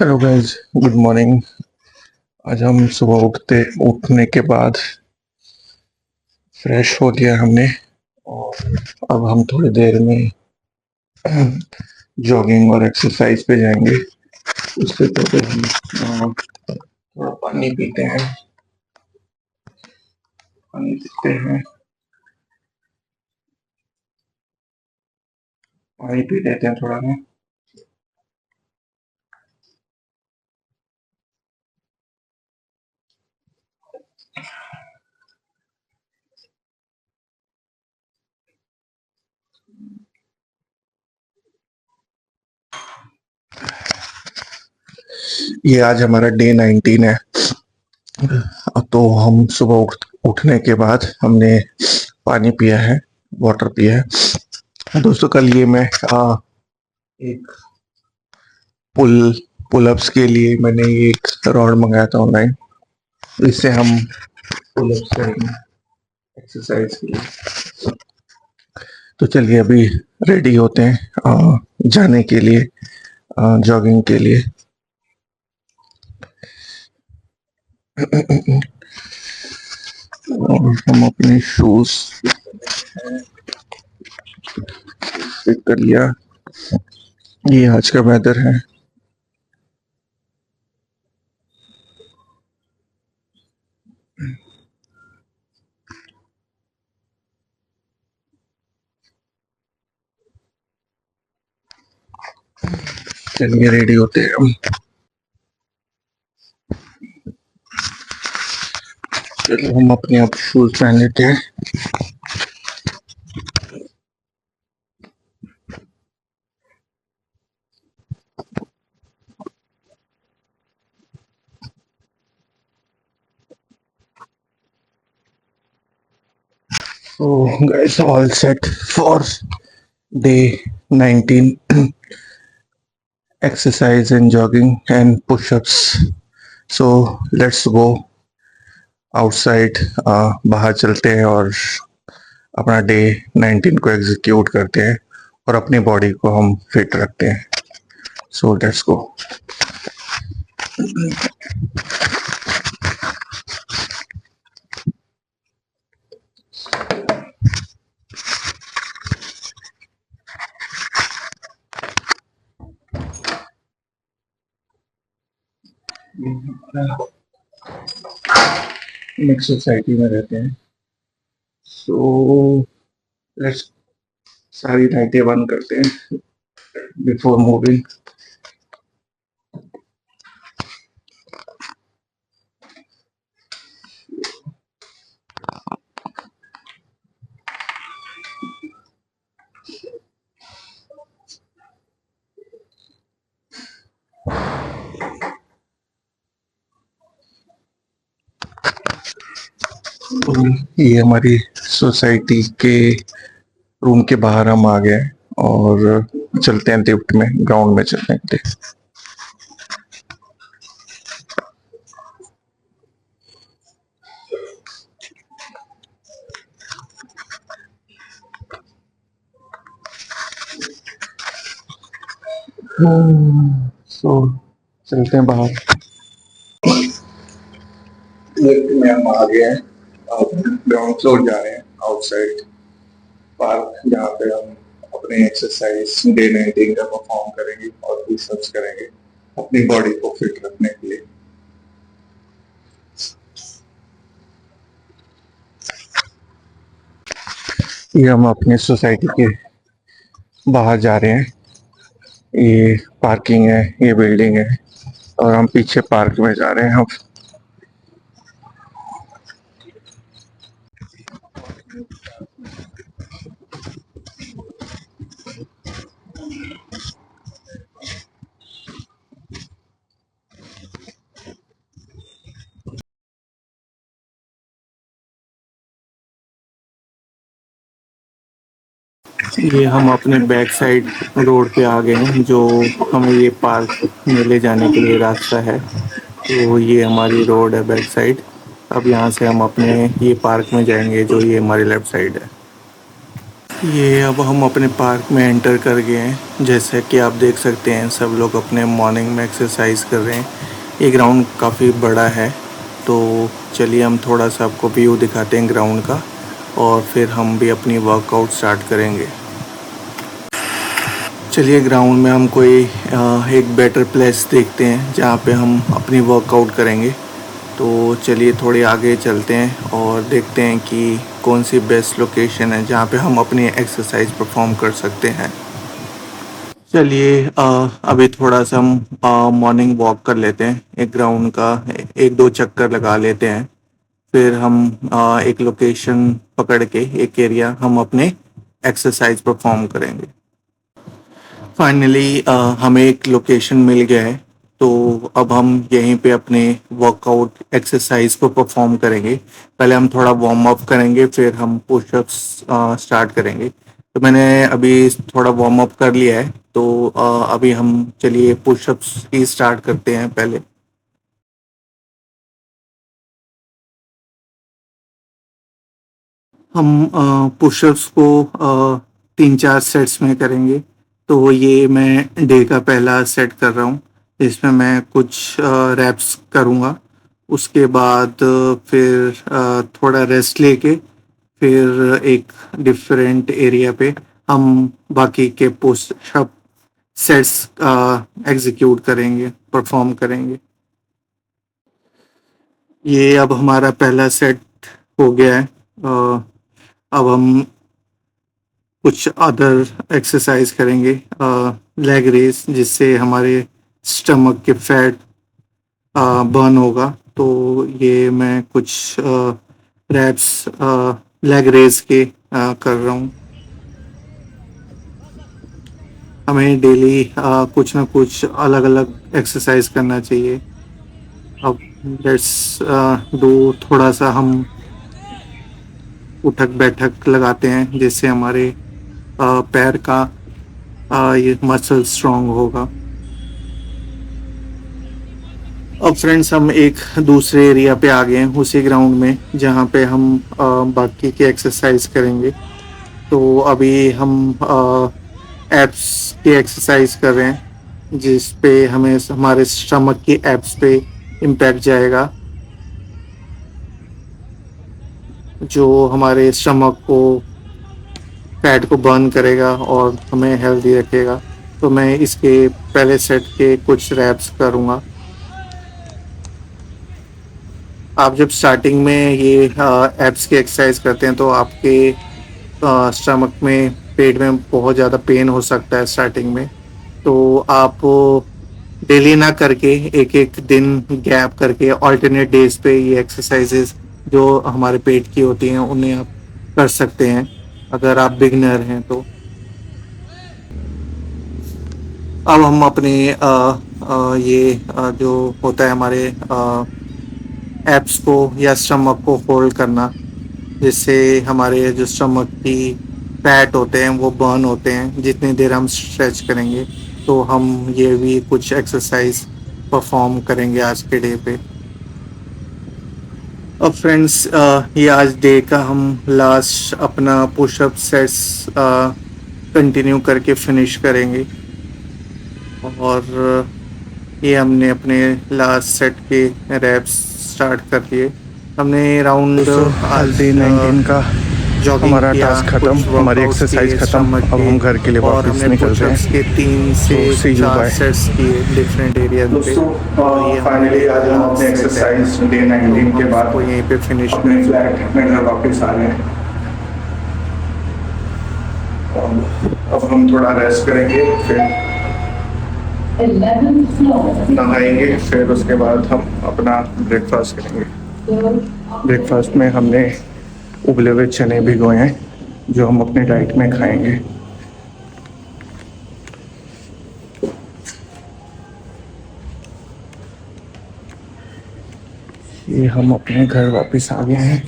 Hello guys, good morning. आज हम सुबह उठने के बाद फ्रेश हो लिया हमने। और अब हम थोड़ी देर में जॉगिंग और एक्सरसाइज पे जाएंगे। उससे पहले हम थोड़ा पानी पीते हैं। पानी पीते हैं। पानी पी लेते हैं थोड़ा ना। ये आज हमारा डे 19 है। तो हम सुबह उठने के बाद हमने पानी पिया है, वाटर पिया है। दोस्तों, कल ये मैं एक पुल पुलअप्स के लिए मैंने ये एक रॉड मंगाया था ऑनलाइन। इससे हम पुलअप्स करेंगे एक्सरसाइज के लिए। तो चलिए अभी रेडी होते हैं जाने के लिए, जॉगिंग के लिए। और हम अपने शूज फिट कर लिया। ये आज का वेदर है। चलिए रेडी होते हैं हम। चलिए हम अपने आप शूज पहन लेते हैं। So guys, all set for day 19 exercise and jogging and push-ups. So let's go outside, बाहर चलते हैं और अपना डे 19 को एग्जीक्यूट करते हैं और अपनी बॉडी को हम फिट रखते हैं। So let's go. Mix society में रहते हैं। सो लेट्स सारी लाइटें बंद करते हैं बिफोर मूविंग। ये हमारी सोसाइटी के रूम के बाहर हम आ गए और चलते हैं लिफ्ट में, ग्राउंड में चलने के लिए। सो चलते हैं बाहर। लिफ्ट में हम आ गए हैं। ग्राउंड फ्लोर जा रहे हैं, आउटसाइड पार्क, जहाँ पे हम अपने एक्सरसाइज डे 19 का परफॉर्म करेंगे और पुशअप्स करेंगे अपनी बॉडी को फिट रखने के लिए। ये हम अपने सोसाइटी के बाहर जा रहे हैं। ये पार्किंग है, ये बिल्डिंग है और हम पीछे पार्क में जा रहे हैं हम। ये हम अपने बैक साइड रोड पे आ गए हैं, जो हमें ये पार्क में ले जाने के लिए रास्ता है। तो ये हमारी रोड है बैक साइड। अब यहाँ से हम अपने ये पार्क में जाएंगे, जो ये हमारी लेफ्ट साइड है। ये अब हम अपने पार्क में एंटर कर गए हैं। जैसे कि आप देख सकते हैं सब लोग अपने मॉर्निंग में एक्सरसाइज कर रहे हैं। ये ग्राउंड काफ़ी बड़ा है, तो चलिए हम थोड़ा सा आपको व्यू दिखाते हैं ग्राउंड का और फिर हम भी अपनी वर्कआउट स्टार्ट करेंगे। चलिए ग्राउंड में हम कोई एक बेटर प्लेस देखते हैं जहाँ पे हम अपनी वर्कआउट करेंगे। तो चलिए थोड़े आगे चलते हैं और देखते हैं कि कौन सी बेस्ट लोकेशन है जहाँ पे हम अपनी एक्सरसाइज परफॉर्म कर सकते हैं। चलिए अभी थोड़ा सा हम मॉर्निंग वॉक कर लेते हैं, एक ग्राउंड का एक दो चक्कर लगा लेते हैं। फिर हम एक लोकेशन पकड़ के एक एरिया हम अपने एक्सरसाइज परफॉर्म करेंगे। फाइनली हमें एक लोकेशन मिल गया है, तो अब हम यहीं पे अपने वर्कआउट एक्सरसाइज को परफॉर्म करेंगे। पहले हम थोड़ा वार्म अप करेंगे, फिर हम पुशअप्स स्टार्ट करेंगे। तो मैंने अभी थोड़ा वार्म अप कर लिया है, तो अभी हम चलिए पुशअप्स ही स्टार्ट करते हैं पहले। हम पुशअप्स को 3-4 सेट्स में करेंगे। तो ये मैं डे का पहला सेट कर रहा हूँ, इसमें मैं कुछ रैप्स करूँगा। उसके बाद फिर थोड़ा रेस्ट लेके फिर एक डिफरेंट एरिया पे हम बाकी के पुशअप सेट्स एग्जीक्यूट करेंगे, परफॉर्म करेंगे। ये अब हमारा पहला सेट हो गया है। अब हम कुछ अदर एक्सरसाइज करेंगे, लेग रेस, जिससे हमारे स्टमक के फैट बर्न होगा। तो ये मैं कुछ रैप्स लेग रेस के कर रहा हूँ। हमें डेली कुछ ना कुछ अलग अलग एक्सरसाइज करना चाहिए। अब लेट्स डू थोड़ा सा हम उठक बैठक लगाते हैं, जिससे हमारे पैर का ये मसल स्ट्रांग होगा। अब फ्रेंड्स हम एक दूसरे एरिया पे आ गए हैं, उसी ग्राउंड में जहाँ पे हम बाकी की एक्सरसाइज करेंगे। तो अभी हम एब्स की एक्सरसाइज कर रहे हैं, जिस पे हमें हमारे स्टमक की एब्स पे इम्पैक्ट जाएगा, जो हमारे स्टमक को फैट को बर्न करेगा और हमें हेल्दी रखेगा। तो मैं इसके पहले सेट के कुछ रैप्स करूँगा। आप जब स्टार्टिंग में ये एब्स की एक्सरसाइज करते हैं तो आपके स्टमक में, पेट में बहुत ज़्यादा पेन हो सकता है स्टार्टिंग में। तो आप डेली ना करके एक एक दिन गैप करके ऑल्टरनेट डेज पे ये एक्सरसाइजेस जो हमारे पेट की होती हैं उन्हें आप कर सकते हैं, अगर आप बिगनर हैं तो। अब हम अपने ये जो होता है हमारे एब्स को या स्टमक को होल्ड करना, जिससे हमारे जो स्टमक की फैट होते हैं वो बर्न होते हैं। जितनी देर हम स्ट्रेच करेंगे, तो हम ये भी कुछ एक्सरसाइज परफॉर्म करेंगे आज के डे पे। अब फ्रेंड्स ये आज डे का हम लास्ट अपना पुशअप सेट्स कंटिन्यू करके फिनिश करेंगे। और ये हमने अपने लास्ट सेट के रैप्स स्टार्ट कर दिए। हमने राउंड आज डे 19 का हमारा टास्क खत्म, हमारी एक्सरसाइज खत्म। अब हम घर के लिए वापस निकलते हैं। के 3 से 4 सेट्स किए डिफरेंट एरिया पे। दोस्तों फाइनली आज हम अपने एक्सरसाइज डे 19 के बाद यहीं पे फिनिश अपने फ्लैट में घर वापस आ गए हैं। अब हम थोड़ा रेस्ट करेंगे, फिर नहाएंगे, फिर उसके बाद हम अपना ब्रेकफास्ट करेंगे। ब्रेकफास्ट में हमने उबले हुए चने भिगोए हैं, जो हम अपने डाइट में खाएंगे। ये हम अपने घर वापस आ गए हैं।